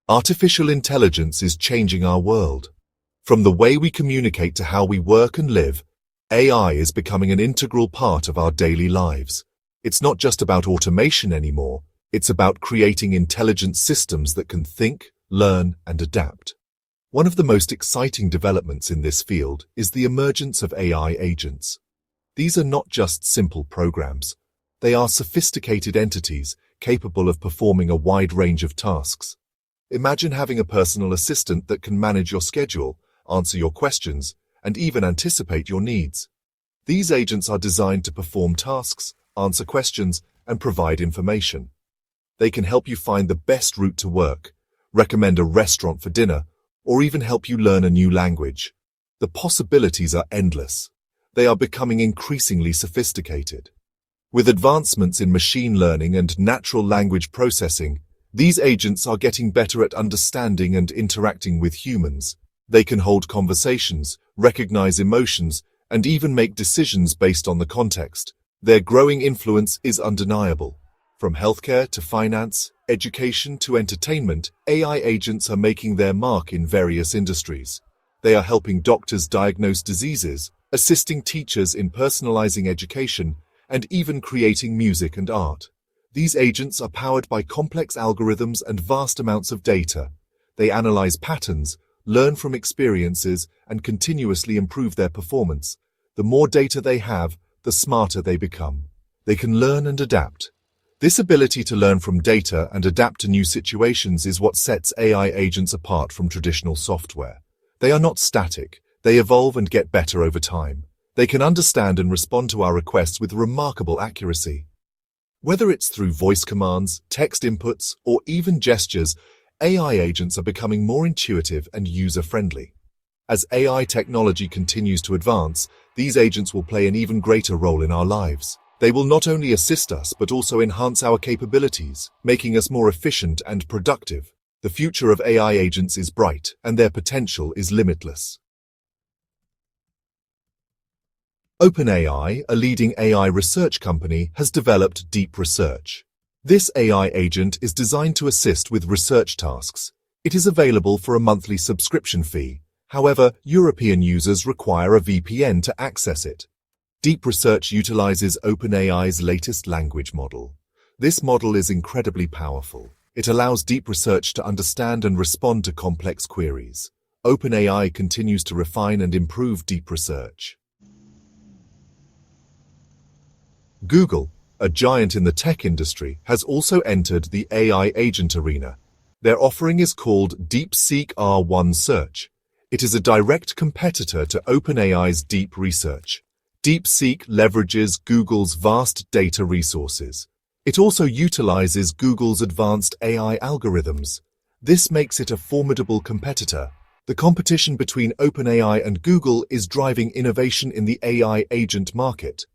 Artificial intelligence is changing our world. From the way we communicate to how we work and live, AI is becoming an integral part of our daily lives. It's not just about automation anymore, it's about creating intelligent systems that can think, learn, and adapt. One of the most exciting developments in this field is the emergence of AI agents. These are not just simple programs. They are sophisticated entities capable of performing a wide range of tasks. Imagine having a personal assistant that can manage your schedule, answer your questions, and even anticipate your needs. These agents are designed to perform tasks, answer questions, and provide information. They can help you find the best route to work, recommend a restaurant for dinner, or even help you learn a new language. The possibilities are endless. They are becoming increasingly sophisticated. With advancements in machine learning and natural language processing, these agents are getting better at understanding and interacting with humans. They can hold conversations, recognize emotions, and even make decisions based on the context. Their growing influence is undeniable. From healthcare to finance, education to entertainment, AI agents are making their mark in various industries. They are helping doctors diagnose diseases, assisting teachers in personalizing education, and even creating music and art. These agents are powered by complex algorithms and vast amounts of data. They analyze patterns, learn from experiences, and continuously improve their performance. The more data they have, the smarter they become. They can learn and adapt. This ability to learn from data and adapt to new situations is what sets AI agents apart from traditional software. They are not static. They evolve and get better over time. They can understand and respond to our requests with remarkable accuracy. Whether it's through voice commands, text inputs, or even gestures, AI agents are becoming more intuitive and user-friendly. As AI technology continues to advance, these agents will play an even greater role in our lives. They will not only assist us, but also enhance our capabilities, making us more efficient and productive. The future of AI agents is bright, and their potential is limitless. OpenAI, a leading AI research company, has developed Deep Research. This AI agent is designed to assist with research tasks. It is available for a monthly subscription fee. However, European users require a VPN to access it. Deep Research utilizes OpenAI's latest language model. This model is incredibly powerful. It allows Deep Research to understand and respond to complex queries. OpenAI continues to refine and improve Deep Research. Google, a giant in the tech industry, has also entered the AI agent arena. Their offering is called DeepSeek R1 Search. It is a direct competitor to OpenAI's Deep Research. DeepSeek leverages Google's vast data resources. It also utilizes Google's advanced AI algorithms. This makes it a formidable competitor. The competition between OpenAI and Google is driving innovation in the AI agent market.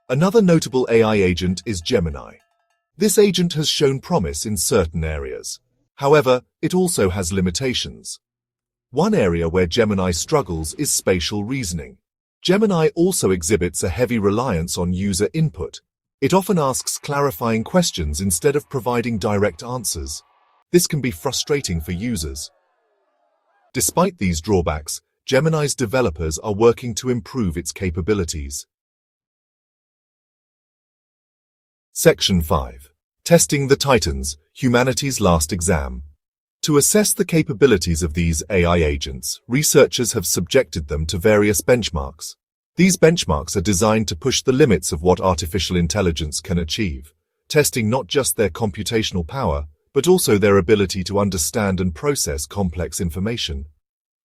Another notable AI agent is Gemini. This agent has shown promise in certain areas. However, it also has limitations. One area where Gemini struggles is spatial reasoning. Gemini also exhibits a heavy reliance on user input. It often asks clarifying questions instead of providing direct answers. This can be frustrating for users. Despite these drawbacks, Gemini's developers are working to improve its capabilities. Section 5. Testing the Titans, Humanity's Last Exam. To assess the capabilities of these AI agents, researchers have subjected them to various benchmarks. These benchmarks are designed to push the limits of what artificial intelligence can achieve, testing not just their computational power, but also their ability to understand and process complex information.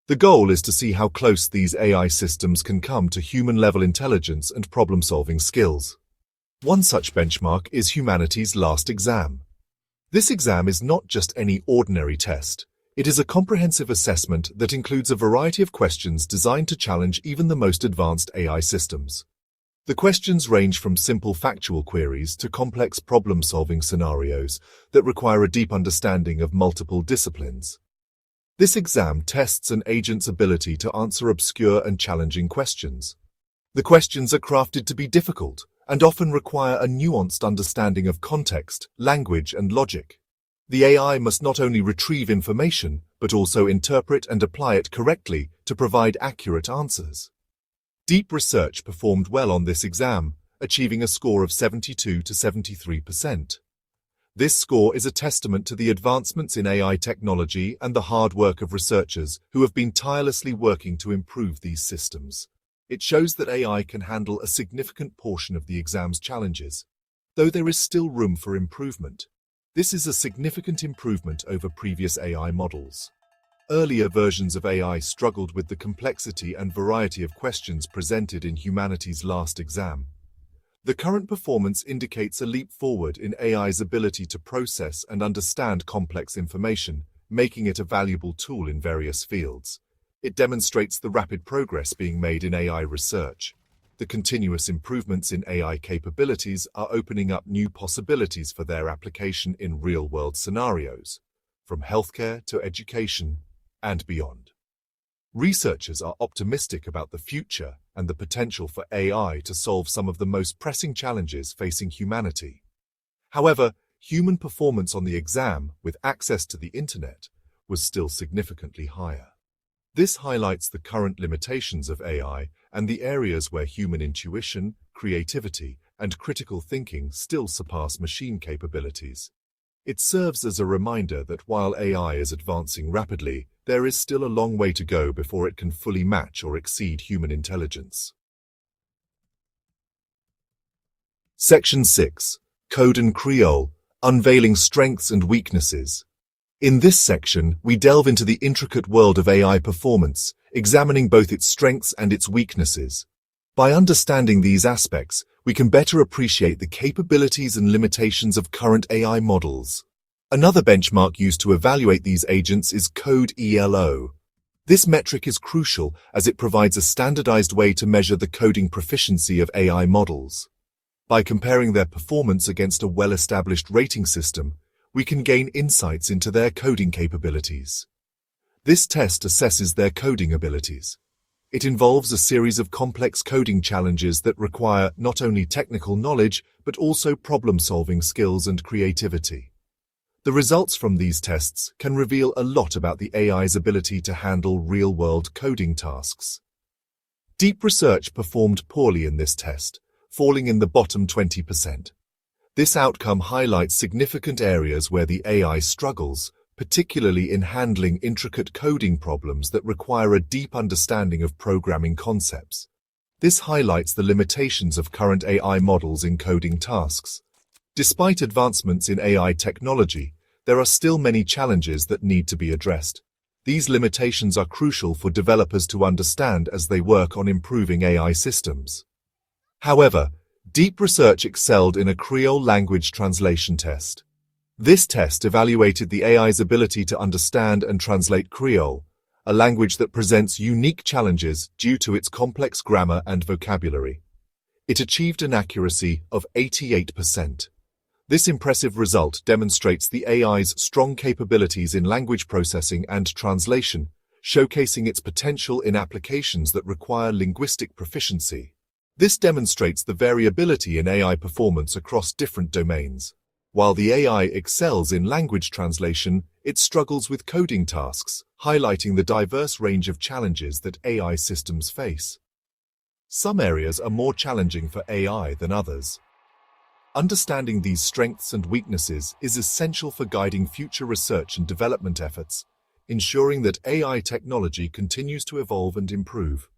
The goal is to see how close these AI systems can come to human-level intelligence and problem-solving skills. One such benchmark is Humanity's Last Exam. This exam is not just any ordinary test. It is a comprehensive assessment that includes a variety of questions designed to challenge even the most advanced AI systems. The questions range from simple factual queries to complex problem-solving scenarios that require a deep understanding of multiple disciplines. This exam tests an agent's ability to answer obscure and challenging questions. The questions are crafted to be difficult, and often require a nuanced understanding of context, language, and logic. The AI must not only retrieve information, but also interpret and apply it correctly to provide accurate answers. Deep Research performed well on this exam, achieving a score of 72 to 73%. This score is a testament to the advancements in AI technology and the hard work of researchers who have been tirelessly working to improve these systems. It shows that AI can handle a significant portion of the exam's challenges, though there is still room for improvement. This is a significant improvement over previous AI models. Earlier versions of AI struggled with the complexity and variety of questions presented in humanity's last exam. The current performance indicates a leap forward in AI's ability to process and understand complex information, making it a valuable tool in various fields. It demonstrates the rapid progress being made in AI research. The continuous improvements in AI capabilities are opening up new possibilities for their application in real-world scenarios, from healthcare to education and beyond. Researchers are optimistic about the future and the potential for AI to solve some of the most pressing challenges facing humanity. However, human performance on the exam, with access to the internet, was still significantly higher. This highlights the current limitations of AI and the areas where human intuition, creativity, and critical thinking still surpass machine capabilities. It serves as a reminder that while AI is advancing rapidly, there is still a long way to go before it can fully match or exceed human intelligence. Section 6. Code and Creole, Unveiling Strengths and Weaknesses. In this section, we delve into the intricate world of AI performance, examining both its strengths and its weaknesses. By understanding these aspects, we can better appreciate the capabilities and limitations of current AI models. Another benchmark used to evaluate these agents is Code ELO. This metric is crucial as it provides a standardized way to measure the coding proficiency of AI models. By comparing their performance against a well-established rating system, we can gain insights into their coding capabilities. This test assesses their coding abilities. It involves a series of complex coding challenges that require not only technical knowledge, but also problem-solving skills and creativity. The results from these tests can reveal a lot about the AI's ability to handle real-world coding tasks. Deep Research performed poorly in this test, falling in the bottom 20%. This outcome highlights significant areas where the AI struggles, particularly in handling intricate coding problems that require a deep understanding of programming concepts. This highlights the limitations of current AI models in coding tasks. Despite advancements in AI technology, there are still many challenges that need to be addressed. These limitations are crucial for developers to understand as they work on improving AI systems. However, Deep Research excelled in a Creole language translation test. This test evaluated the AI's ability to understand and translate Creole, a language that presents unique challenges due to its complex grammar and vocabulary. It achieved an accuracy of 88%. This impressive result demonstrates the AI's strong capabilities in language processing and translation, showcasing its potential in applications that require linguistic proficiency. This demonstrates the variability in AI performance across different domains. While the AI excels in language translation, it struggles with coding tasks, highlighting the diverse range of challenges that AI systems face. Some areas are more challenging for AI than others. Understanding these strengths and weaknesses is essential for guiding future research and development efforts, ensuring that AI technology continues to evolve and improve.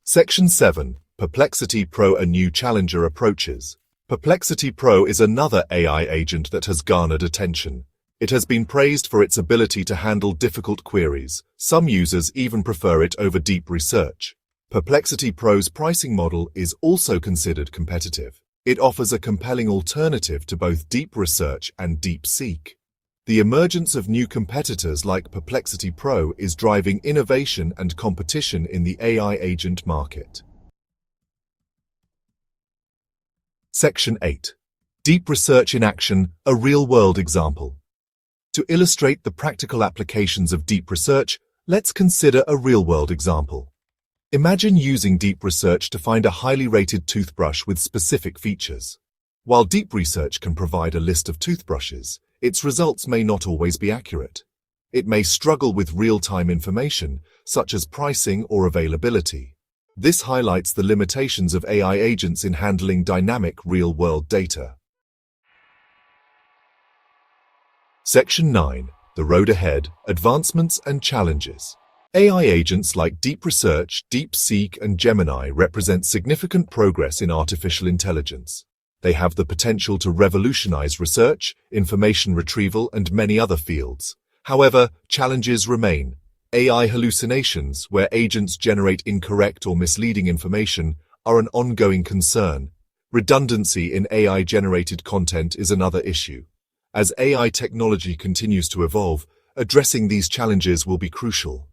Section 7. Perplexity Pro, a new challenger approaches. Perplexity Pro is another AI agent that has garnered attention. It has been praised for its ability to handle difficult queries. Some users even prefer it over Deep Research. Perplexity Pro's pricing model is also considered competitive. It offers a compelling alternative to both Deep Research and DeepSeek. The emergence of new competitors like Perplexity Pro is driving innovation and competition in the AI agent market. Section 8. Deep Research in Action, a real-world example. To illustrate the practical applications of Deep Research, let's consider a real-world example. Imagine using deep research to find a highly rated toothbrush with specific features. While deep research can provide a list of toothbrushes, its results may not always be accurate. It may struggle with real-time information, such as pricing or availability. This highlights the limitations of AI agents in handling dynamic real-world data. Section 9. The Road Ahead, Advancements and Challenges. AI agents like Deep Research, DeepSeek, and Gemini represent significant progress in artificial intelligence. They have the potential to revolutionize research, information retrieval, and many other fields. However, challenges remain. AI hallucinations, where agents generate incorrect or misleading information, are an ongoing concern. Redundancy in AI-generated content is another issue. As AI technology continues to evolve, addressing these challenges will be crucial.